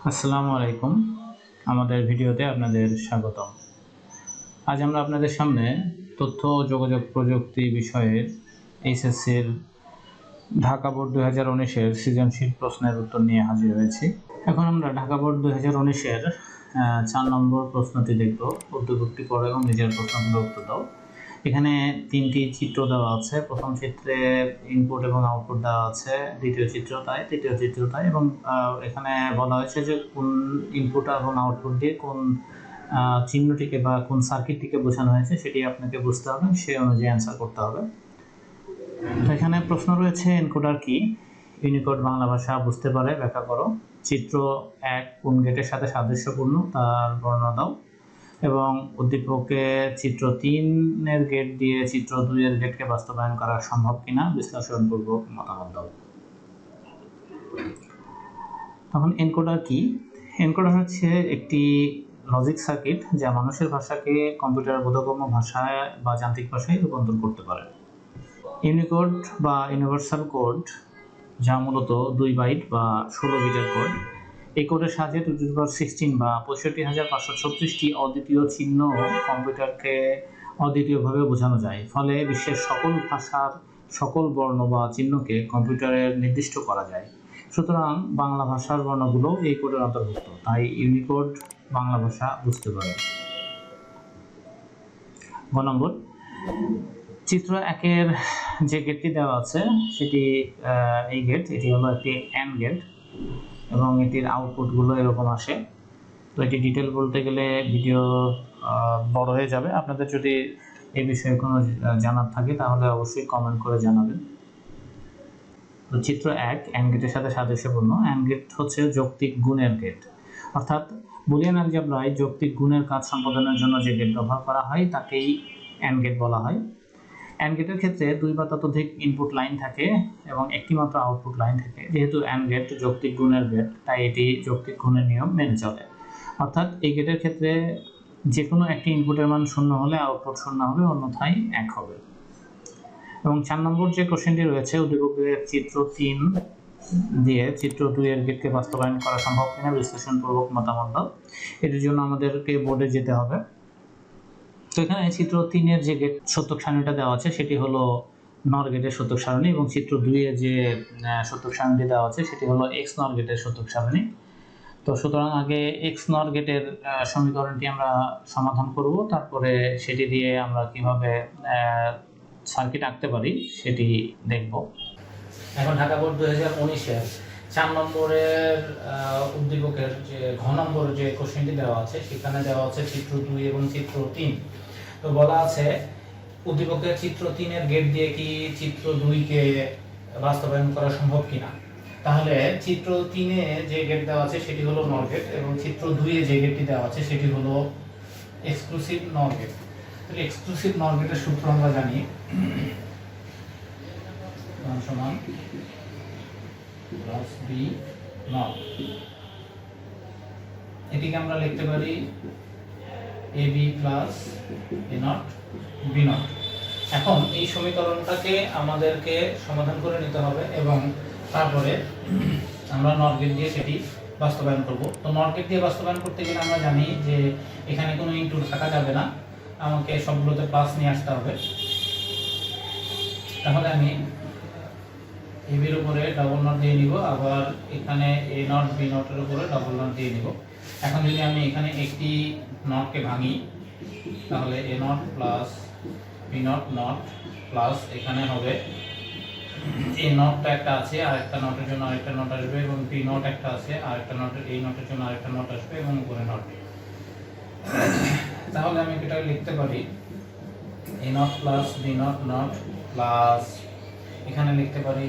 আসসালামু আলাইকুম। আমাদের ভিডিওতে আপনাদের স্বাগতম। আজ আমরা আপনাদের সামনে তথ্য ও যোগাযোগ প্রযুক্তি বিষয়ের এইচএসসির ঢাকা বোর্ড 2019-এর সৃজনশীল প্রশ্নের উত্তর নিয়ে হাজির হয়েছি। এখন আমরা ঢাকা বোর্ড 2019-এর 4 নম্বর প্রশ্নটি দেখব। উদ্দীপকটি পড়ো এবং নিজের প্রশ্নগুলোর উত্তর দাও। এখানে 3টি চিত্র দেওয়া আছে। প্রথম চিত্রে ইনপুট এবং আউটপুট দেওয়া আছে, দ্বিতীয় চিত্র তাই, তৃতীয় চিত্র তাই, এবং এখানে বলা হয়েছে যে কোন ইনপুট এবং আউটপুট দিয়ে কোন চিহ্নটিকে বা কোন সার্কিটটিকে বোঝানো হয়েছে সেটি আপনাকে বুঝতে হবে, সেই অনুযায়ী অ্যান্সার করতে হবে। তো এখানে প্রশ্ন রয়েছে এনকোডার কি, ইউনিকোড বাংলা ভাষা বুঝতে পারে, ব্যাখ্যা করো। চিত্র 1 কোন গেটের সাথে সাদৃশ্যপূর্ণ তার বর্ণনা দাও, এবং উদ্দীপকে চিত্র 3-এর গেট দিয়ে চিত্র 2-এর গেটকে বাস্তবায়ন করা সম্ভব কিনা বিশ্লেষণপূর্বক মতামত দাও। তখন এনকোডার কি? এনকোডার হচ্ছে একটি লজিক সার্কিট যা মানুষের ভাষাকে কম্পিউটারের বোধগম্য ভাষায় বা যান্ত্রিক ভাষায় রূপান্তর করতে পারে। ইউনিকোড বা ইউনিভার্সাল কোড, যা মূলত 2 বাইট বা 16 বিটের কোড। এই কোডের সাহায্যে 216 বা 65,536টি অদ্বিতীয় চিহ্ন কম্পিউটারকে অদ্বিতীয়ভাবে বোঝানো যায়। ফলে বিশ্বের সকল ভাষার সকল বর্ণ বা চিহ্নকে কম্পিউটারে নির্দিষ্ট করা যায়। সুতরাং বাংলা ভাষার বর্ণগুলো এই কোডের অন্তর্ভুক্ত, তাই ইউনিকোড বাংলা ভাষা বুঝতে পারে। গ নম্বর, চিত্র 1-এর যে গেটটি দেওয়া আছে সেটি এই গেট, এটি হলো একটি অ্যান্ড গেট এবং এটির আউটপুটগুলো এরকম আসে। তো এটি ডিটেল বলতে গেলে ভিডিও বড় হয়ে যাবে। আপনাদের যদি এই বিষয়ে কোনো জানার থাকে তাহলে অবশ্যই কমেন্ট করে জানাবেন। তো চিত্র 1 অ্যান্ড গেটের সাথে সাদৃশ্যপূর্ণ। অ্যান্ড গেট হচ্ছে যৌক্তিক গুণের গেট, অর্থাৎ বুলিয়ান অ্যালজেব্রায় যৌক্তিক গুণের কাজ সম্পাদনের জন্য যে গেট ব্যবহার করা হয় তাকেই অ্যান্ড গেট বলা হয়। অ্যান্ড গেটের ক্ষেত্রে 2 বা ততোধিক ইনপুট লাইন থাকে এবং একটি মাত্র আউটপুট লাইন থাকে। যেহেতু অ্যান্ড গেট যৌক্তিক গুণের গেট, তাই এটি যৌক্তিক গুণের নিয়ম মেনে চলে। অর্থাৎ এই গেটের ক্ষেত্রে যে কোনো একটি ইনপুটের মান 0 হলে আউটপুট 0 হবে, অন্যথায় 1 হবে। এবং 4 নম্বর যে কোশ্চেনটি রয়েছে, উদ্দীপকের চিত্র 3 দিয়ে চিত্র 2-এর গেটকে বাস্তবায়ন করা সম্ভব কিনা বিশ্লেষণপূর্বক মতামত দাও। এটির জন্য আমাদেরকে বোর্ডে যেতে হবে। তো এখানে চিত্র 3-এর যে গেট সত্যক সারণীটা দেওয়া আছে সেটি হলো নর গেটের সত্যক সারণী, এবং চিত্র 2-এর যে সত্যক সারণীটি দেওয়া আছে সেটি হলো এক্স নর গেটের সত্যক সারণী। তো সুতরাং আগে এক্স নর গেটের সমীকরণটি আমরা সমাধান করব, তারপরে সেটি দিয়ে আমরা কিভাবে সার্কিট আঁকতে পারি সেটি দেখব। এখন ঢাকা বোর্ড 2019-এর 4 নম্বরের উদ্দীপকের যে ঘ নম্বরের যে কোশ্চেনটি দেওয়া আছে সেখানে দেওয়া আছে চিত্র 2 এবং চিত্র 3। তো বলা আছে উদ্দীপকের চিত্র 3-এর গেট দিয়ে কি চিত্র 2-কে বাস্তবায়ন করা সম্ভব কিনা। তাহলে চিত্র 3-এ যে গেট দেওয়া আছে সেটি হলো নর গেট, এবং চিত্র 2-এ যে গেটটি দেওয়া আছে সেটি হলো এক্সক্লুসিভ নর গেট। তাহলে এক্সক্লুসিভ নর গেটের সূত্র আমরা জানি, সমান প্লাস বি নট। এটিকে আমরা লিখতে পারি A B plus A not B not. এখন এই সমীকরণটাকে আমাদেরকে সমাধান করে নিতে হবে এবং তারপরে আমরা নট গেট দিয়ে সেটি বাস্তবায়ন করব। তো নট গেট দিয়ে বাস্তবায়ন করতে গেলে আমরা জানি যে এখানে কোনো ইনটু থাকা যাবে না, আমাকে সবগুলোতে প্লাস নিয়ে আসতে হবে। তাহলে আমি এ বির উপরে ডাবল নট দিয়ে নিব, আবার এখানে এ নট বি নটের উপরে ডাবল নট দিয়ে নিব। এখন যদি আমি এখানে একটি নটকে ভাঙি তাহলে A not plus B not not plus এখানে হবে এ নটটা একটা আছে, আরেকটা নটের জন্য আরেকটা নট আসবে, এবং বি নট একটা আছে, আরেকটা নটের এই নটের জন্য আরেকটা নট আসবে, এবং উপরে নট। তাহলে আমি এটা লিখতে পারি A not plus B not not plus এখানে লিখতে পারি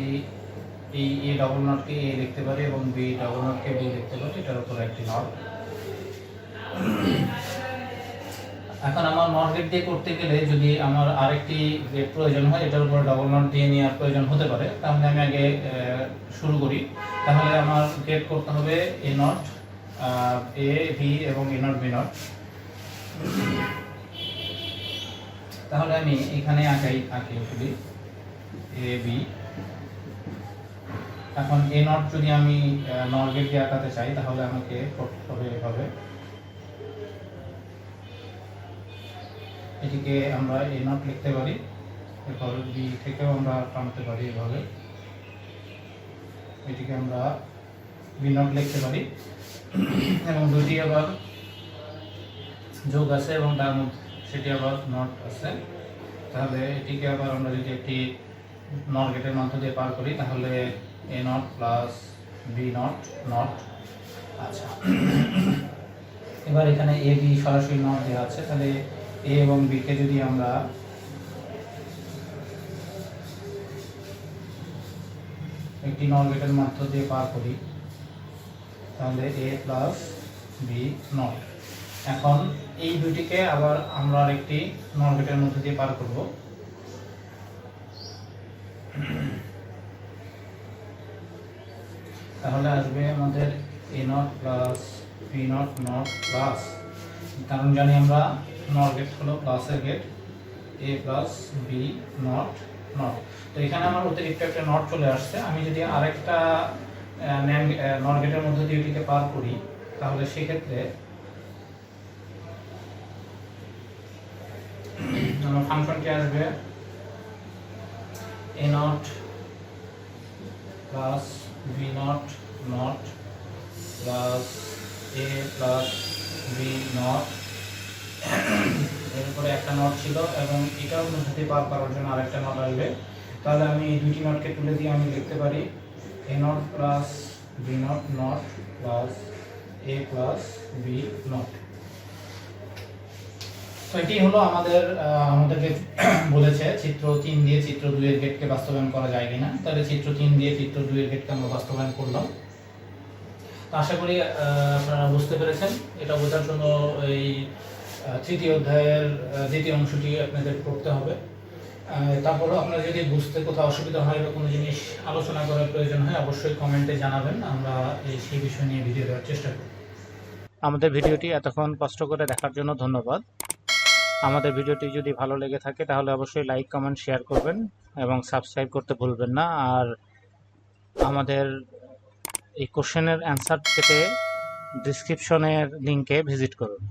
এই এ ডাবল নটকে এ লিখতে পারি এবং বি ডাবল নটকে বি লিখতে পারি, এটার উপরে একটি নট। এখন আমার নট গেট দিয়ে করতে গেলে যদি আমার আরেকটি গেট প্রয়োজন হয়, এটার উপরে ডাবল নট দিয়ে নেওয়ার প্রয়োজন হতে পারে, তাহলে আমি আগে শুরু করি। তাহলে আমার গেট করতে হবে এ নট এ বি এবং এ নট বি নট। তাহলে আমি এখানে আঁকি শুধু এ বি এখন এ নট যদি আমি নর গেট দিয়ে আঁকাতে চাই তাহলে আমাকে করতে হবে এভাবে, এটিকে আমরা এ নট লিখতে পারি, এরপর বি থেকেও আমরা টানতে পারি এভাবে, এটিকে আমরা বি নট লিখতে পারি এবং দুটি আবার যোগ আছে এবং তার মধ্যে সেটি আবার নট আছে। তাহলে এটিকে আবার আমরা যদি একটি নট গেটের মধ্য দিয়ে পার করি তাহলে A not plus B not not. আচ্ছা, এবার এখানে এ বি সরাসরি নট দেওয়া আছে, তাহলে এ এবং বি কে যদি আমরা একটি নট গেটের মধ্য দিয়ে পার করি তাহলে এ প্লাস বি নট। এখন এই দুটিকে আবার আমরা আরেকটি নট গেটের মধ্য দিয়ে পার করব, তাহলে আসবে আমাদের A not plus B not not plus, কারণ জানি আমরা নট গেট হলো প্লাসের gate, A plus B not not. তো এখানে আমার অতিরিক্ত একটা নট চলে আসছে, আমি যদি আরেকটা নট গেটের মধ্যে দিয়ে এটিকে পার করি তাহলে সেক্ষেত্রে আমার ফাংশনটি আসবে A not plus B not not plus A plus B not, এরপরে একটা নট ছিল এবং এটার মধ্যে দিয়ে পার করার জন্য আরেকটা নট আসবে। তাহলে আমি এই দুটি নটকে তুলে দিয়ে আমি লিখতে পারি A not plus B not not plus A plus B not. তো এটি হলো আমাদেরকে বলেছে চিত্র 3 দিয়ে চিত্র 2 এর গেটকে বাস্তবায়ন করা যায় কিনা। তাহলে চিত্র 3 দিয়ে চিত্র 2 এর গেটকে আমরা বাস্তবায়ন করলাম। তো আশা করি আপনারা বুঝতে পেরেছেন। এটা বোঝার জন্য এই তৃতীয় অধ্যায়ের দ্বিতীয় অংশটি আপনাদের করতে হবে। তারপরেও আপনারা যদি বুঝতে কোথাও অসুবিধা হয় বা কোনো জিনিস আলোচনা করার প্রয়োজন হয় অবশ্যই কমেন্টে জানাবেন, আমরা সেই বিষয় নিয়ে ভিডিও দেওয়ার চেষ্টা করব। আমাদের ভিডিওটি এতক্ষণ কষ্ট করে দেখার জন্য ধন্যবাদ। আমাদের ভিডিওটি যদি ভালো লেগে থাকে তাহলে অবশ্যই লাইক কমেন্ট শেয়ার করবেন এবং সাবস্ক্রাইব করতে ভুলবেন না। আর আমাদের এই কোশ্চেনের অ্যান্সার পেতে ডিসক্রিপশনের লিঙ্কে ভিজিট করুন।